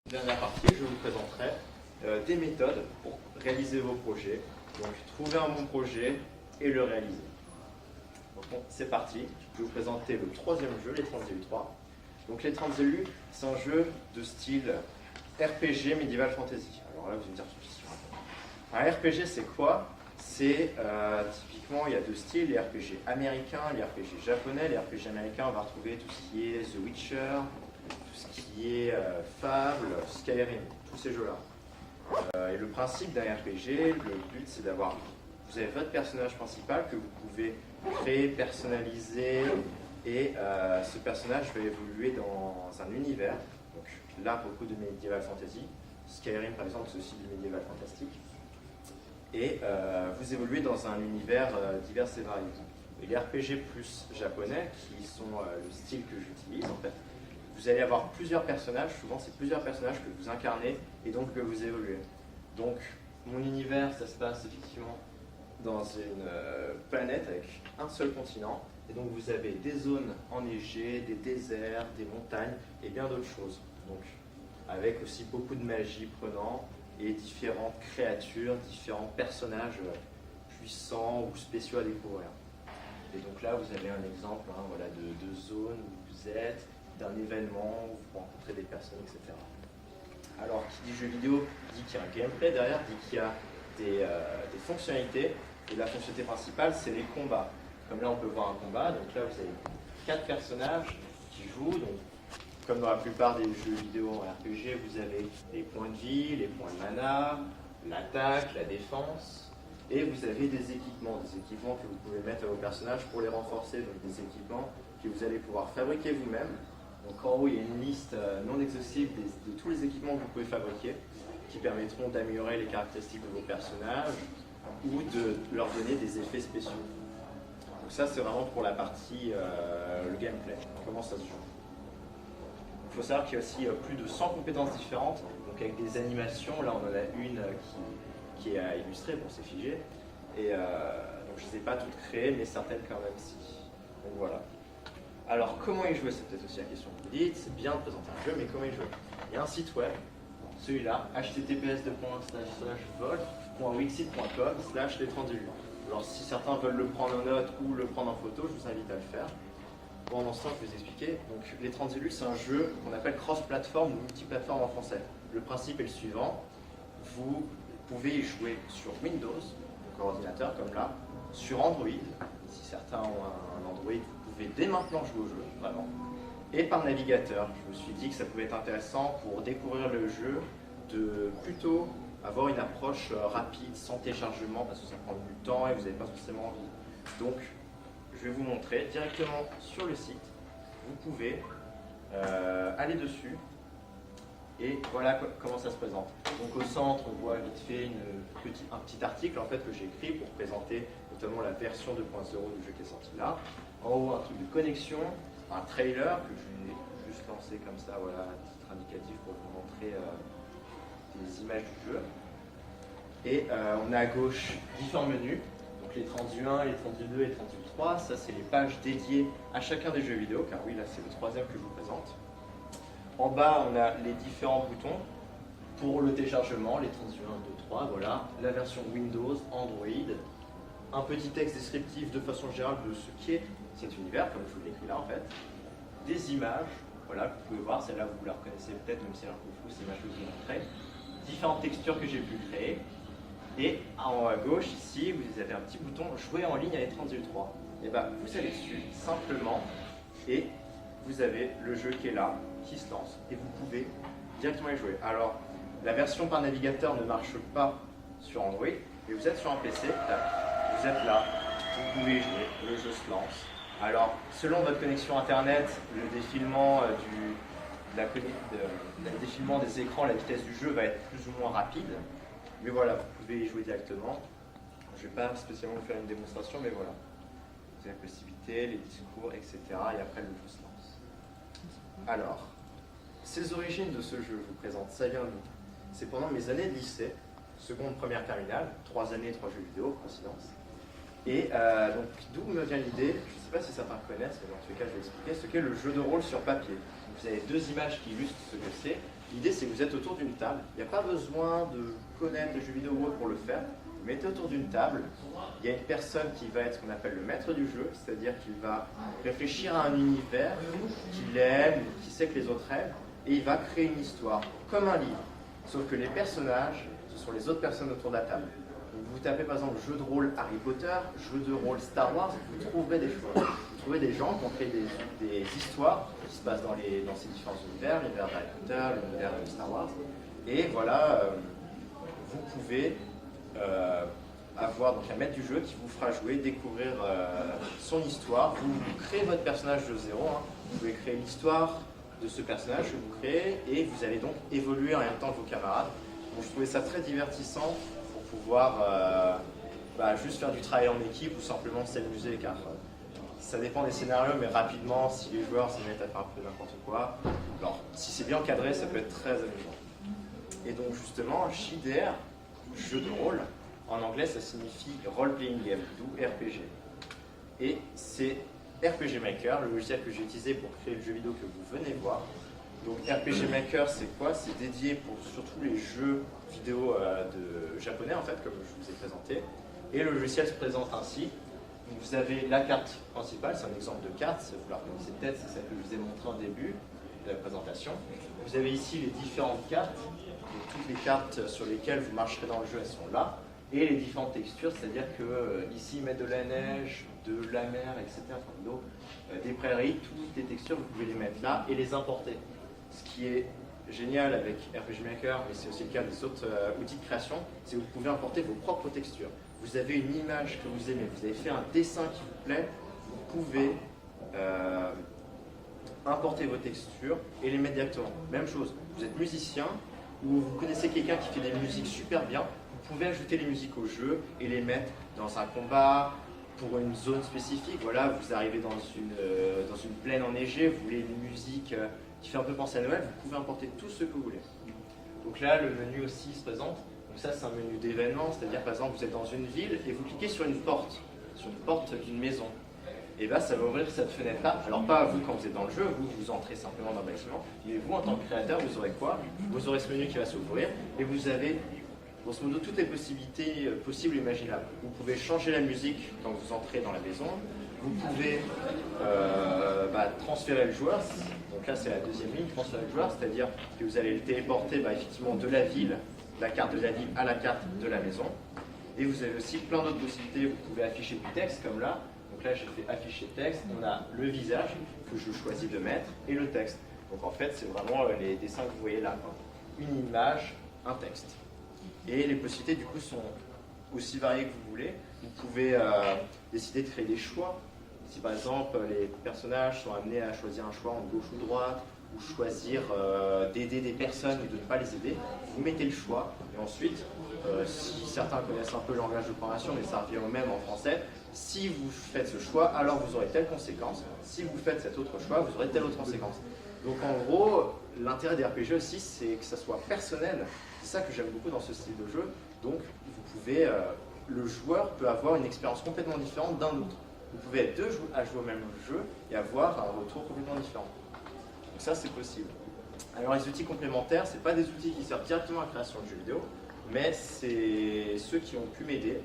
Dernière partie, je vous présenterai des méthodes pour réaliser vos projets. Donc, trouver un bon projet et le réaliser. Donc, bon, c'est parti. Je vais vous présenter le troisième jeu, les 30 élus 3. Donc, les 30 élus, c'est un jeu de style RPG Medieval Fantasy. Alors là, vous allez me dire tout de suite. Un RPG, c'est quoi? C'est typiquement, il y a deux styles, les RPG américains, les RPG japonais. Les RPG américains, on va retrouver tout ce qui est The Witcher, tout ce qui est Fable, Skyrim, tous ces jeux-là. Et le principe d'un RPG, le but c'est d'avoir, vous avez votre personnage principal que vous pouvez créer, personnaliser, et ce personnage va évoluer dans un univers. Donc là, beaucoup de Medieval Fantasy. Skyrim, par exemple, c'est aussi du Medieval Fantastique. Et vous évoluez dans un univers divers et varié. Et les RPG plus japonais, qui sont le style que j'utilise en fait, vous allez avoir plusieurs personnages, souvent c'est plusieurs personnages que vous incarnez et donc que vous évoluez. Donc mon univers, ça se passe effectivement dans une planète avec un seul continent, et donc vous avez des zones enneigées, des déserts, des montagnes et bien d'autres choses. Donc avec aussi beaucoup de magie prenant et différentes créatures, différents personnages puissants ou spéciaux à découvrir. Et donc là vous avez un exemple voilà, de zone où vous êtes, d'un événement où vous rencontrez des personnes, etc. Alors, qui dit jeu vidéo dit qu'il y a un gameplay derrière, dit qu'il y a des fonctionnalités. Et la fonctionnalité principale, c'est les combats. Comme là, on peut voir un combat. Donc là, vous avez 4 personnages qui jouent. Donc, comme dans la plupart des jeux vidéo en RPG, vous avez les points de vie, les points de mana, l'attaque, la défense. Et vous avez des équipements que vous pouvez mettre à vos personnages pour les renforcer. Donc, des équipements que vous allez pouvoir fabriquer vous-même. Donc en haut, il y a une liste non exhaustive de tous les équipements que vous pouvez fabriquer qui permettront d'améliorer les caractéristiques de vos personnages ou de leur donner des effets spéciaux. Donc ça, c'est vraiment pour la partie le gameplay, comment ça se joue. Il faut savoir qu'il y a aussi plus de 100 compétences différentes, donc avec des animations. Là, on en a une qui est à illustrer, bon, c'est figé. Et donc je ne les ai pas toutes créées, mais certaines quand même si. Donc voilà. Alors, comment y jouer? C'est peut-être aussi la question que vous dites. C'est bien de présenter un jeu, mais comment y jouer? Il y a un site web, celui-là, https://vol.wixit.com/les30élus. Alors, si certains veulent le prendre en note ou le prendre en photo, je vous invite à le faire. Pendant ce temps, je vais vous expliquer. Donc, les 30 élus, c'est un jeu qu'on appelle cross-platform ou multiplateforme en français. Le principe est le suivant. Vous pouvez y jouer sur Windows, donc ordinateur comme là, sur Android. Si certains ont un Android, vous pouvez dès maintenant jouer au jeu, vraiment. Et par navigateur. Je me suis dit que ça pouvait être intéressant pour découvrir le jeu, de plutôt avoir une approche rapide, sans téléchargement, parce que ça prend du temps et vous n'avez pas forcément envie. Donc, je vais vous montrer directement sur le site. Vous pouvez aller dessus. Et voilà comment ça se présente. Donc au centre, on voit vite fait un petit article en fait, que j'ai écrit pour présenter notamment la version 2.0 du jeu qui est sorti là. En haut, un truc de connexion, un trailer que je vais juste lancer comme ça, voilà, un titre indicatif pour vous montrer des images du jeu. Et on a à gauche différents menus, donc les 31, les 32 et les 33. Ça, c'est les pages dédiées à chacun des jeux vidéo, car oui, là, c'est le troisième que je vous présente. En bas, on a les différents boutons pour le téléchargement, les 31, 2, 3, voilà. La version Windows, Android. Un petit texte descriptif de façon générale de ce qu'est cet univers, comme je vous l'écris là en fait. Des images, voilà, que vous pouvez voir, celle-là vous la reconnaissez peut-être, même si elle est un peu floue, c'est l'image que je vous montrerai. Différentes textures que j'ai pu créer. Et en haut à gauche, ici, vous avez un petit bouton Jouer en ligne avec 3003. Et bien, vous allez dessus, simplement, et vous avez le jeu qui est là, qui se lance, et vous pouvez directement y jouer. Alors, la version par navigateur ne marche pas sur Android, mais vous êtes sur un PC, là, vous êtes là, vous pouvez y jouer, le jeu se lance. Alors, selon votre connexion internet, le défilement, le défilement des écrans, la vitesse du jeu va être plus ou moins rapide, mais voilà, vous pouvez y jouer directement. Je ne vais pas spécialement vous faire une démonstration, mais voilà. Vous avez la possibilité, les discours, etc. Et après, le jeu se lance. Alors, ces origines de ce jeu, je vous présente, ça vient d'où? C'est pendant mes années de lycée, seconde, première, terminale, 3 années, 3 jeux vidéo, coïncidence. Et donc, d'où me vient l'idée, je ne sais pas si certains connaissent, mais dans tous les cas, je vais expliquer ce qu'est le jeu de rôle sur papier. Donc, vous avez 2 images qui illustrent ce que c'est. L'idée, c'est que vous êtes autour d'une table. Il n'y a pas besoin de connaître le jeu vidéo pour le faire. Vous mettez autour d'une table. Il y a une personne qui va être ce qu'on appelle le maître du jeu, c'est-à-dire qu'il va réfléchir à un univers qu'il aime, qu'il sait que les autres aiment, et il va créer une histoire, comme un livre. Sauf que les personnages, ce sont les autres personnes autour de la table. Donc vous tapez par exemple jeu de rôle Harry Potter, jeu de rôle Star Wars, vous trouverez des choses. Vous trouverez des gens qui ont créé des histoires qui se passent dans ces différents univers, l'univers d'Harry Potter, l'univers de Star Wars. Et voilà, vous pouvez avoir donc un maître du jeu qui vous fera jouer, découvrir son histoire. Vous créez votre personnage de zéro. Hein. Vous pouvez créer l'histoire de ce personnage que vous créez et vous allez donc évoluer en même temps que vos camarades. Donc je trouvais ça très divertissant pour pouvoir juste faire du travail en équipe ou simplement s'amuser, car ça dépend des scénarios, mais rapidement, si les joueurs se mettent à faire un peu n'importe quoi, alors si c'est bien encadré, ça peut être très amusant. Et donc justement, JDR, jeu de rôle, en anglais ça signifie Role Playing Game, d'où RPG. Et c'est RPG Maker, le logiciel que j'ai utilisé pour créer le jeu vidéo que vous venez voir. Donc RPG Maker, c'est quoi? C'est dédié pour surtout les jeux vidéo de japonais, en fait, comme je vous ai présenté. Et le logiciel se présente ainsi. Vous avez la carte principale, c'est un exemple de carte, vous la reconnaissez peut-être, c'est celle que je vous ai montrée en début de la présentation. Vous avez ici les différentes cartes, donc toutes les cartes sur lesquelles vous marcherez dans le jeu, elles sont là. Et les différentes textures, c'est-à-dire que ici, mettre de la neige, de la mer, etc., enfin de l'eau, des prairies, toutes les textures, vous pouvez les mettre là et les importer. Ce qui est génial avec RPG Maker, mais c'est aussi le cas des autres outils de création, c'est que vous pouvez importer vos propres textures. Vous avez une image que vous aimez, vous avez fait un dessin qui vous plaît, vous pouvez importer vos textures et les mettre directement. Même chose, vous êtes musicien ou vous connaissez quelqu'un qui fait des musiques super bien, vous pouvez ajouter les musiques au jeu et les mettre dans un combat, pour une zone spécifique. Voilà, vous arrivez dans une plaine enneigée, vous voulez une musique qui fait un peu penser à Noël, vous pouvez importer tout ce que vous voulez. Donc là, le menu aussi se présente. Donc ça, c'est un menu d'événements, c'est-à-dire par exemple, vous êtes dans une ville et vous cliquez sur une porte d'une maison. Et bien, ça va ouvrir cette fenêtre-là. Alors pas vous quand vous êtes dans le jeu, vous entrez simplement dans le bâtiment, mais vous, en tant que créateur, vous aurez quoi? Vous aurez ce menu qui va s'ouvrir et vous avez grosso modo toutes les possibilités possibles et imaginables. Vous pouvez changer la musique quand vous entrez dans la maison. Vous pouvez transférer le joueur. Donc là, c'est la deuxième ligne, transférer le joueur, c'est-à-dire que vous allez le téléporter effectivement de la ville, la carte de la ville à la carte de la maison. Et vous avez aussi plein d'autres possibilités. Vous pouvez afficher du texte comme là. Donc là, j'ai fait afficher texte. On a le visage que je choisis de mettre et le texte. Donc en fait, c'est vraiment les dessins que vous voyez là. Une image, un texte. Et les possibilités du coup sont aussi variées que vous voulez. Vous pouvez décider de créer des choix. Si par exemple les personnages sont amenés à choisir un choix en gauche ou droite, ou choisir d'aider des personnes ou de ne pas les aider, vous mettez le choix. Et ensuite, si certains connaissent un peu le langage de programmation, mais ça revient au même en français, si vous faites ce choix, alors vous aurez telle conséquence. Si vous faites cet autre choix, vous aurez telle autre conséquence. Donc en gros, l'intérêt des RPG aussi, c'est que ça soit personnel. C'est ça que j'aime beaucoup dans ce style de jeu. Donc vous pouvez, le joueur peut avoir une expérience complètement différente d'un autre. Vous pouvez être deux à jouer au même jeu et avoir un retour complètement différent. Donc ça, c'est possible. Alors les outils complémentaires, ce n'est pas des outils qui servent directement à la création de jeux vidéo, mais c'est ceux qui ont pu m'aider.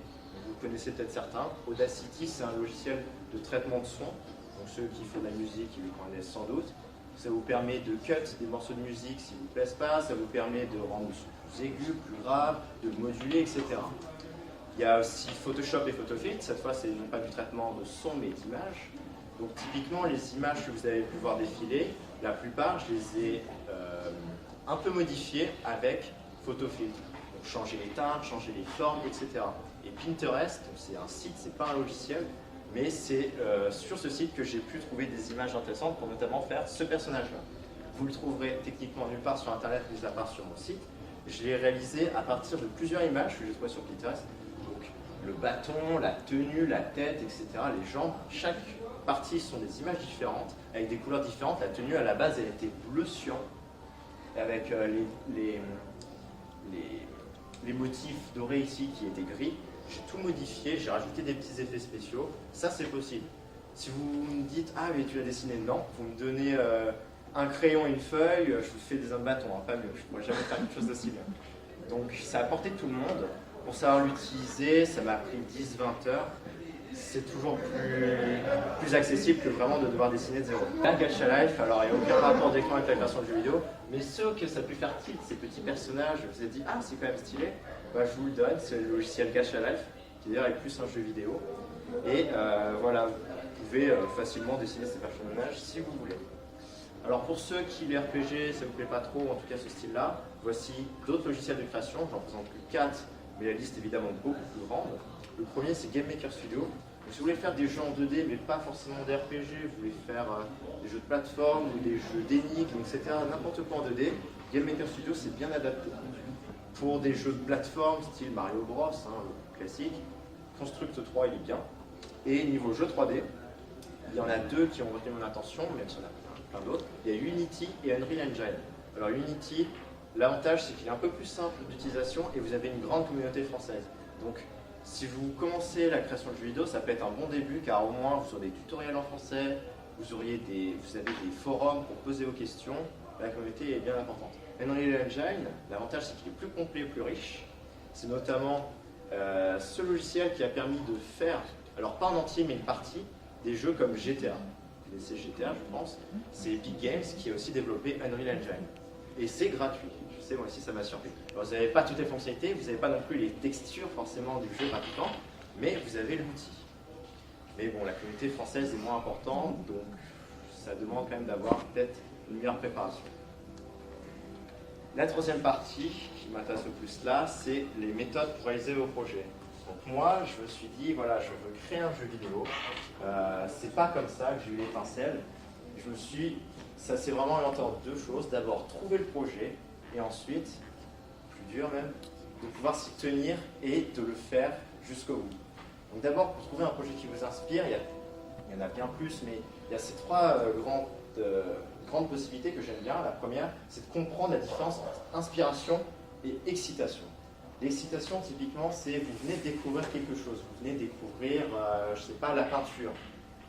Vous connaissez peut-être certains. Audacity, c'est un logiciel de traitement de son. Donc ceux qui font de la musique, ils le connaissent sans doute. Ça vous permet de cut des morceaux de musique s'ils ne vous plaisent pas, ça vous permet de rendre plus aigu, plus grave, de moduler, etc. Il y a aussi Photoshop et Photofit. Cette fois, c'est non pas du traitement de son, mais d'image. Donc typiquement, les images que vous avez pu voir défiler, la plupart, je les ai un peu modifiées avec Photofit. Donc changer les teintes, changer les formes, etc. Et Pinterest, c'est un site, c'est pas un logiciel, mais c'est sur ce site que j'ai pu trouver des images intéressantes pour notamment faire ce personnage-là. Vous le trouverez techniquement nulle part sur Internet, mis à part sur mon site. Je l'ai réalisé à partir de plusieurs images que j'ai trouvées sur Pinterest. Donc le bâton, la tenue, la tête, etc., les jambes, chaque partie sont des images différentes, avec des couleurs différentes. La tenue à la base, elle était bleu cyan, avec les motifs dorés ici qui étaient gris. J'ai tout modifié, j'ai rajouté des petits effets spéciaux. Ça, c'est possible. Si vous me dites « Ah, mais tu l'as dessiné », non. Vous me donnez un crayon et une feuille, je vous fais des hommes bâtons, hein, pas mieux, je ne pourrais jamais faire quelque chose d'aussi bien. Donc ça a apporté tout le monde. Pour savoir l'utiliser, ça m'a pris 10-20 heures. C'est toujours plus accessible que vraiment de devoir dessiner de zéro. La Gacha Life, alors il n'y a aucun rapport d'écran avec la création de jeux vidéo, mais ceux que ça a pu faire tilt, ces petits personnages, vous vous êtes dit, ah c'est quand même stylé, bah, je vous le donne, c'est le logiciel Gacha Life, qui d'ailleurs est plus un jeu vidéo. Et voilà, vous pouvez facilement dessiner ces personnages si vous voulez. Alors pour ceux qui les RPG, ça ne vous plaît pas trop, en tout cas ce style-là, voici d'autres logiciels de création, j'en présente que 4, mais la liste est évidemment beaucoup plus grande. Le premier c'est Game Maker Studio. Si vous voulez faire des jeux en 2D, mais pas forcément des RPG, vous voulez faire des jeux de plateforme ou des jeux d'énigmes, etc., n'importe quoi en 2D, Game Maker Studio c'est bien adapté. Pour des jeux de plateforme, style Mario Bros, hein, le classique, Construct 3 il est bien. Et niveau jeu 3D, il y en a deux qui ont retenu mon attention, même si on a plein d'autres. Il y a Unity et Unreal Engine. Alors Unity, l'avantage c'est qu'il est un peu plus simple d'utilisation et vous avez une grande communauté française. Donc si vous commencez la création de jeux vidéo, ça peut être un bon début car au moins vous aurez des tutoriels en français, vous avez des forums pour poser vos questions, la communauté est bien importante. Unreal Engine, l'avantage c'est qu'il est plus complet, plus riche. C'est notamment ce logiciel qui a permis de faire, alors pas en entier mais une partie, des jeux comme GTA. Vous connaissez GTA je pense, c'est Epic Games qui a aussi développé Unreal Engine. Et c'est gratuit. Je sais, moi aussi ça m'a surpris. Alors, vous n'avez pas toutes les fonctionnalités, vous n'avez pas non plus les textures forcément du jeu pratiquement, mais vous avez l'outil. Mais bon, la communauté française est moins importante, donc ça demande quand même d'avoir peut-être une meilleure préparation. La troisième partie qui m'intéresse le plus là, c'est les méthodes pour réaliser vos projets. Donc moi, je me suis dit, voilà, je veux créer un jeu vidéo. C'est pas comme ça que j'ai eu l'étincelle. Ça s'est vraiment orienté en deux choses. D'abord, trouver le projet, et ensuite, plus dur même, de pouvoir s'y tenir et de le faire jusqu'au bout. Donc d'abord, pour trouver un projet qui vous inspire, il y en a bien plus, mais il y a ces trois grandes possibilités que j'aime bien. La première, c'est de comprendre la différence entre inspiration et excitation. L'excitation, typiquement, c'est vous venez de découvrir quelque chose. Vous venez de découvrir, je ne sais pas, la peinture.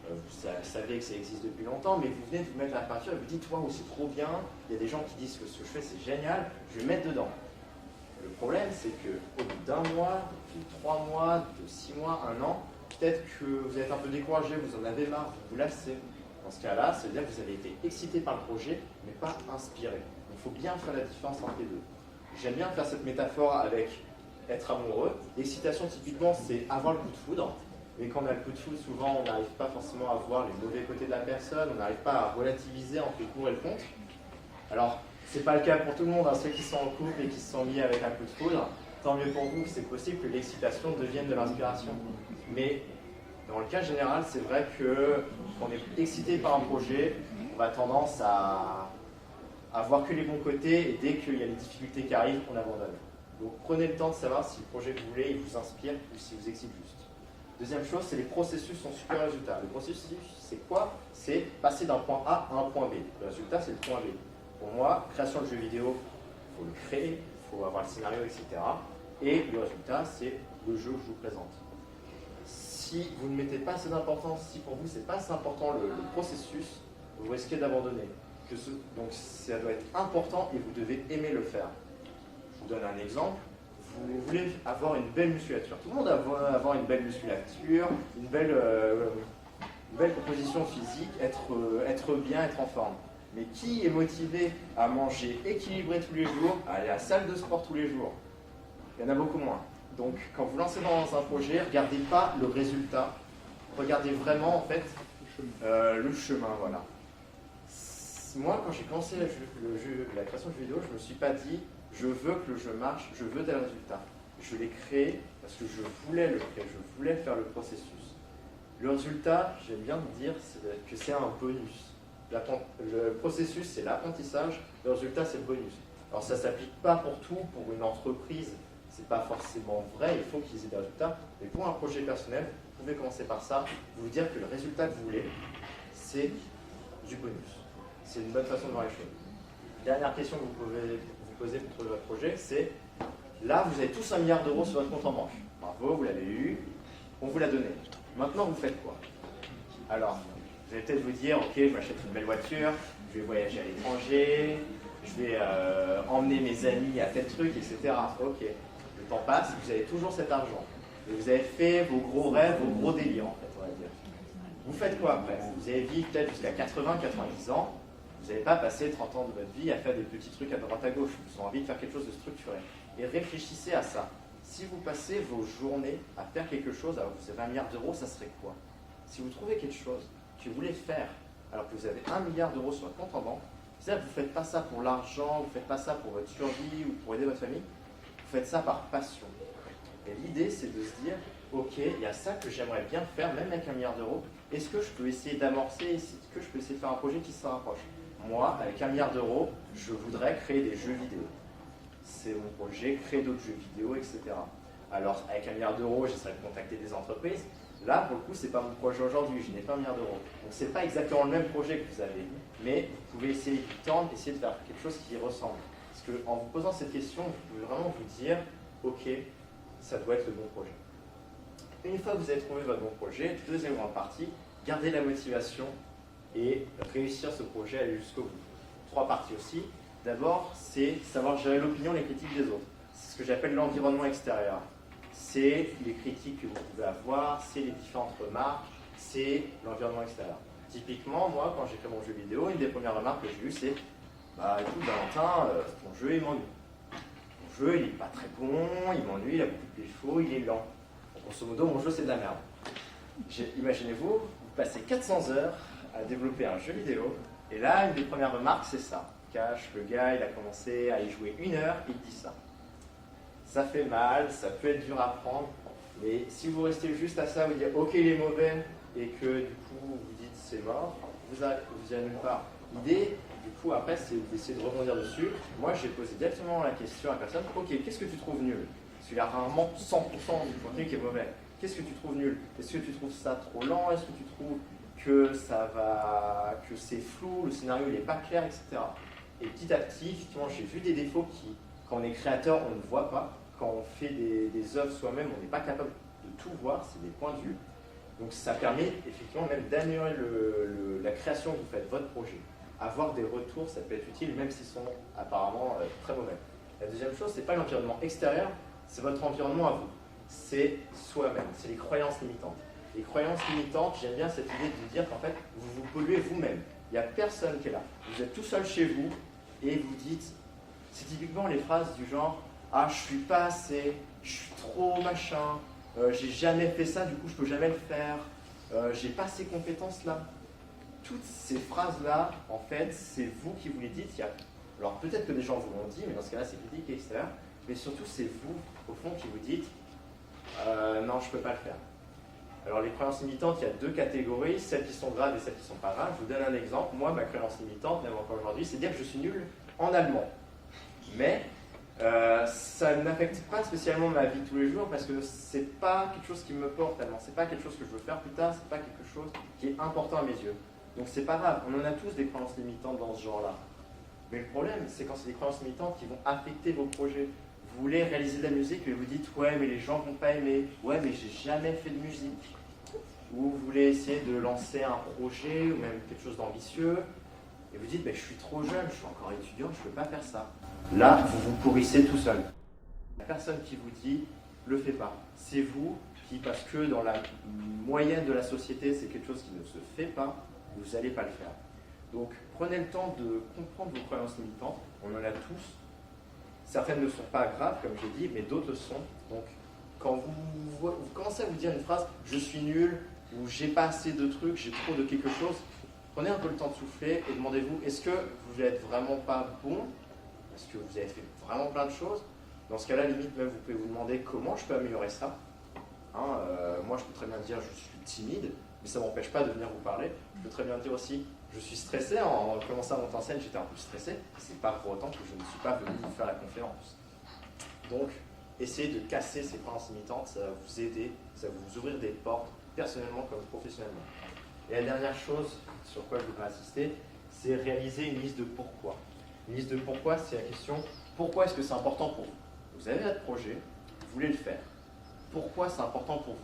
Vous savez que ça existe depuis longtemps, mais vous venez de vous mettre à la peinture et vous dites, waouh, c'est trop bien. Il y a des gens qui disent que ce que je fais, c'est génial, je vais mettre dedans. Le problème, c'est qu'au bout d'un mois, de 3 mois, de 6 mois, 1 an, peut-être que vous êtes un peu découragé, vous en avez marre, vous lassez. Dans ce cas-là, ça veut dire que vous avez été excité par le projet, mais pas inspiré. Il faut bien faire la différence entre les deux. J'aime bien faire cette métaphore avec être amoureux. L'excitation, typiquement, c'est avoir le coup de foudre. Mais quand on a le coup de foudre, souvent, on n'arrive pas forcément à voir les mauvais côtés de la personne, on n'arrive pas à relativiser entre le pour et le contre. Alors, c'est pas le cas pour tout le monde, hein. Ceux qui sont en couple et qui se sont mis avec un coup de foudre, tant mieux pour vous, c'est possible que l'excitation devienne de l'inspiration. Mais dans le cas général, c'est vrai que quand on est excité par un projet, on a tendance à voir que les bons côtés, et dès qu'il y a les difficultés qui arrivent, on abandonne. Donc prenez le temps de savoir si le projet que vous voulez, il vous inspire ou s'il vous excite juste. Deuxième chose, c'est les processus sont super résultats. Le processus, c'est quoi? C'est passer d'un point A à un point B. Le résultat, c'est le point B. Pour moi, création de jeux vidéo, il faut le créer, il faut avoir le scénario, etc. Et le résultat, c'est le jeu que je vous présente. Si vous ne mettez pas assez d'importance, si pour vous, c'est pas assez important le processus, vous risquez d'abandonner. Donc ça doit être important et vous devez aimer le faire. Je vous donne un exemple. Vous voulez avoir une belle musculature. Tout le monde veut avoir une belle musculature, une belle composition physique, être bien, être en forme. Mais qui est motivé à manger équilibré tous les jours, à aller à la salle de sport tous les jours? Il y en a beaucoup moins. Donc quand vous lancez dans un projet, regardez pas le résultat, regardez vraiment en fait le chemin. Voilà. Moi, quand j'ai commencé la création de jeux vidéo, je ne me suis pas dit je veux que le jeu marche, je veux tel résultat. Je l'ai créé parce que je voulais le créer, je voulais faire le processus. Le résultat, j'aime bien dire que c'est un bonus. Le processus, c'est l'apprentissage, le résultat, c'est le bonus. Alors ça ne s'applique pas pour tout, pour une entreprise, c'est pas forcément vrai, il faut qu'ils aient des résultats. Mais pour un projet personnel, vous pouvez commencer par ça, vous dire que le résultat que vous voulez, c'est du bonus. C'est une bonne façon de voir les choses. Dernière question que vous pouvez vous poser pour trouver votre projet, c'est là, vous avez tous 1 milliard d'euros sur votre compte en banque. Bravo, vous l'avez eu, on vous l'a donné. Maintenant, vous faites quoi? Alors, vous allez peut-être vous dire, ok, je m'achète une belle voiture, je vais voyager à l'étranger, je vais emmener mes amis à tel truc, etc. Ok, le temps passe, vous avez toujours cet argent. Et vous avez fait vos gros rêves, vos gros délires, en fait, on va dire. Vous faites quoi après? Vous avez vécu peut-être jusqu'à 80, 90 ans, vous n'avez pas passé 30 ans de votre vie à faire des petits trucs à droite à gauche, vous avez envie de faire quelque chose de structuré. Et réfléchissez à ça. Si vous passez vos journées à faire quelque chose, alors que vous avez 1 milliard d'euros, ça serait quoi? Si vous trouvez quelque chose que vous voulez faire, alors que vous avez 1 milliard d'euros sur votre compte en banque, c'est-à-dire que vous ne faites pas ça pour l'argent, vous ne faites pas ça pour votre survie ou pour aider votre famille, vous faites ça par passion. Et l'idée, c'est de se dire, ok, il y a ça que j'aimerais bien faire, même avec 1 milliard d'euros, est-ce que je peux essayer d'amorcer, est-ce que je peux essayer de faire un projet qui se rapproche? Moi, avec 1 milliard d'euros, je voudrais créer des jeux vidéo. C'est mon projet, créer d'autres jeux vidéo, etc. Alors, avec 1 milliard d'euros, j'essaierai de contacter des entreprises. Là, pour le coup, ce n'est pas mon projet aujourd'hui, je n'ai pas 1 milliard d'euros. Donc, ce n'est pas exactement le même projet que vous avez, mais vous pouvez essayer d'y tendre, essayer de faire quelque chose qui y ressemble. Parce qu'en vous posant cette question, vous pouvez vraiment vous dire, ok, ça doit être le bon projet. Une fois que vous avez trouvé votre bon projet, deuxième grande partie, gardez la motivation et réussir ce projet, aller jusqu'au bout. 3 parties aussi. D'abord, c'est savoir gérer l'opinion, les critiques des autres. C'est ce que j'appelle l'environnement extérieur. C'est les critiques que vous pouvez avoir, c'est les différentes remarques, c'est l'environnement extérieur. Typiquement, moi, quand j'ai fait mon jeu vidéo, une des premières remarques que j'ai eues, c'est « Bah écoute Valentin, ton jeu il m'ennuie. Ton jeu il n'est pas très bon, il m'ennuie, il a beaucoup de défauts, il est lent. Grosso modo, mon jeu c'est de la merde. » Imaginez-vous, vous passez 400 heures à développer un jeu vidéo, et là, une des premières remarques, c'est ça. Cache, le gars, il a commencé à y jouer 1 heure, il dit ça. Ça fait mal, ça peut être dur à prendre, mais si vous restez juste à ça, vous dites ok, il est mauvais, et que du coup, vous dites c'est mort, vous n'allez nulle part. L'idée, du coup, après, c'est d'essayer de rebondir dessus. Moi, j'ai posé directement la question à la personne, ok, qu'est-ce que tu trouves nul? Parce qu'il y a rarement 100% du contenu qui est mauvais. Qu'est-ce que tu trouves nul? Est-ce que tu trouves ça trop lent? Est-ce que tu trouves que que c'est flou, le scénario n'est pas clair, etc. Et petit à petit, effectivement, j'ai vu des défauts qui, quand on est créateur, on ne voit pas. Quand on fait des œuvres soi-même, on n'est pas capable de tout voir, c'est des points de vue. Donc ça permet effectivement même d'améliorer la création que vous faites, votre projet. Avoir des retours, ça peut être utile, même s'ils sont apparemment très mauvais. La deuxième chose, ce n'est pas l'environnement extérieur, c'est votre environnement à vous. C'est soi-même, c'est les croyances limitantes. Les croyances limitantes, j'aime bien cette idée de dire qu'en fait, vous vous polluez vous-même. Il n'y a personne qui est là. Vous êtes tout seul chez vous et vous dites, c'est typiquement les phrases du genre « Ah, je suis pas assez, je suis trop machin, j'ai jamais fait ça, du coup je peux jamais le faire, j'ai pas ces compétences-là. » Toutes ces phrases-là, en fait, c'est vous qui vous les dites. Alors peut-être que des gens vous l'ont dit, mais dans ce cas-là, c'est critique extérieur. Mais surtout, c'est vous, au fond, qui vous dites non, je ne peux pas le faire. Alors les croyances limitantes, il y a 2 catégories, celles qui sont graves et celles qui ne sont pas graves. Je vous donne un exemple. Moi, ma croyance limitante, même encore aujourd'hui, c'est dire que je suis nul en allemand. Mais ça n'affecte pas spécialement ma vie de tous les jours parce que c'est pas quelque chose qui me porte tellement. C'est pas quelque chose que je veux faire plus tard, c'est pas quelque chose qui est important à mes yeux. Donc c'est pas grave, on en a tous des croyances limitantes dans ce genre-là. Mais le problème, c'est quand c'est des croyances limitantes qui vont affecter vos projets. Vous voulez réaliser de la musique et vous dites « Ouais, mais les gens vont pas aimer. Ouais, mais j'ai jamais fait de musique. » Ou vous voulez essayer de lancer un projet ou même quelque chose d'ambitieux et vous dites « Je suis trop jeune, je suis encore étudiant, je ne peux pas faire ça. » Là, vous vous pourrissez tout seul. La personne qui vous dit « Le fais pas », c'est vous qui, parce que dans la moyenne de la société, c'est quelque chose qui ne se fait pas, vous n'allez pas le faire. Donc, prenez le temps de comprendre vos croyances limitantes. On en a tous. Certaines ne sont pas graves, comme j'ai dit, mais d'autres le sont. Donc, quand vous commencez à vous dire une phrase « je suis nul » ou « j'ai pas assez de trucs, j'ai trop de quelque chose », prenez un peu le temps de souffler et demandez-vous « est-ce que vous n'êtes vraiment pas bon ? Est-ce que vous avez fait vraiment plein de choses ?» Dans ce cas-là, limite, même, vous pouvez vous demander « comment je peux améliorer ça ?» Moi, je peux très bien dire « je suis timide », mais ça ne m'empêche pas de venir vous parler. Je peux très bien dire aussi « je suis stressé ». En commençant à monter en scène, j'étais un peu stressé. C'est pas pour autant que je ne suis pas venu vous faire la conférence. Donc, essayez de casser ces croyances limitantes, ça va vous aider, ça va vous ouvrir des portes, personnellement comme professionnellement. Et la dernière chose sur quoi je voudrais insister, c'est réaliser une liste de pourquoi. Une liste de pourquoi, c'est la question « pourquoi est-ce que c'est important pour vous ?» Vous avez votre projet, vous voulez le faire. Pourquoi c'est important pour vous?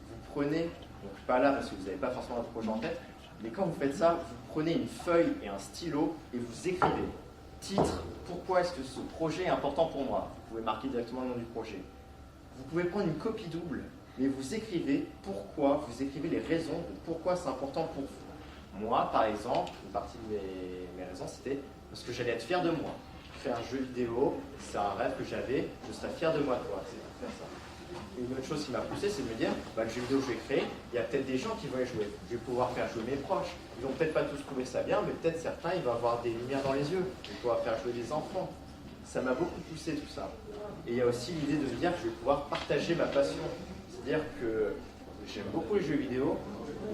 Vous prenez, donc pas là parce que vous n'avez pas forcément votre projet en tête, Mais quand vous faites ça, vous prenez une feuille et un stylo et vous écrivez. Titre, pourquoi est-ce que ce projet est important pour moi? Vous pouvez marquer directement le nom du projet. Vous pouvez prendre une copie double, mais vous écrivez pourquoi, vous écrivez les raisons de pourquoi c'est important pour vous. Moi, par exemple, une partie de mes raisons, c'était parce que j'allais être fier de moi. Faire un jeu vidéo, c'est un rêve que j'avais, je serais fier de moi de toi, c'est pour faire ça. Et une autre chose qui m'a poussé, c'est de me dire, le jeu vidéo que je vais créer, il y a peut-être des gens qui vont y jouer. Je vais pouvoir faire jouer mes proches. Ils vont peut-être pas tous trouver ça bien, mais peut-être certains, ils vont avoir des lumières dans les yeux. Je vais pouvoir faire jouer des enfants. Ça m'a beaucoup poussé tout ça. Et il y a aussi l'idée de me dire que je vais pouvoir partager ma passion. C'est-à-dire que j'aime beaucoup les jeux vidéo,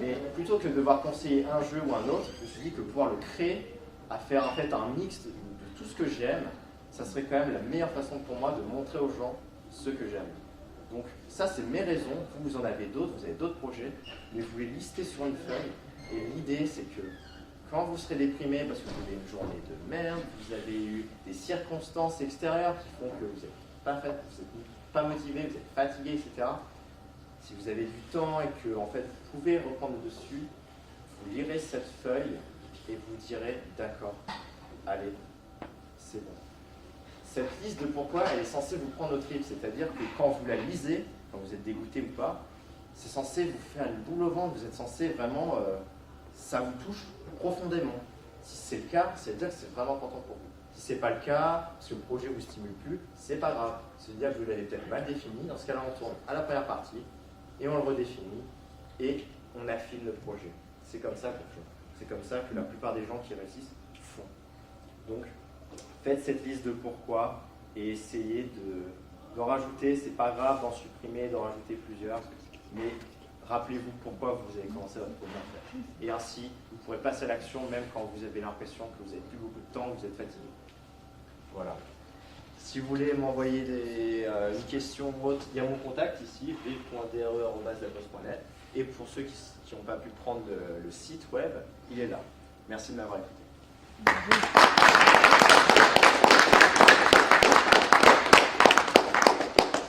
mais plutôt que de devoir conseiller un jeu ou un autre, je me suis dit que pouvoir le créer, à faire en fait un mix de tout ce que j'aime, ça serait quand même la meilleure façon pour moi de montrer aux gens ce que j'aime. Donc ça, c'est mes raisons. Vous en avez d'autres, vous avez d'autres projets, mais vous les listez sur une feuille. Et l'idée, c'est que quand vous serez déprimé parce que vous avez une journée de merde, vous avez eu des circonstances extérieures qui font que vous n'êtes pas fait, vous n'êtes pas motivé, vous êtes fatigué, etc. Si vous avez du temps et que en fait, vous pouvez reprendre le dessus, vous lirez cette feuille et vous direz d'accord, allez, c'est bon. Cette liste de pourquoi, elle est censée vous prendre au trip, c'est-à-dire que quand vous la lisez, quand vous êtes dégoûté ou pas, c'est censé vous faire une boule au ventre, vous êtes censé vraiment, ça vous touche profondément. Si c'est le cas, c'est-à-dire que c'est vraiment important pour vous. Si ce n'est pas le cas, parce que le projet ne vous stimule plus, c'est pas grave. C'est-à-dire que vous l'avez peut-être mal défini, dans ce cas-là on tourne à la première partie, et on le redéfinit, et on affine le projet. C'est comme ça qu'on fait. C'est comme ça que la plupart des gens qui réussissent font. Donc, faites cette liste de pourquoi et essayez d'en rajouter. C'est pas grave d'en supprimer, d'en rajouter plusieurs, mais rappelez-vous pourquoi vous avez commencé votre projet en fait. Et ainsi, vous pourrez passer à l'action même quand vous avez l'impression que vous n'avez plus beaucoup de temps, que vous êtes fatigué. Voilà. Si vous voulez m'envoyer une question ou autre, il y a mon contact ici, v.dre@laposte.net. Et pour ceux qui n'ont pas pu prendre le site web, il est là. Merci de m'avoir écouté.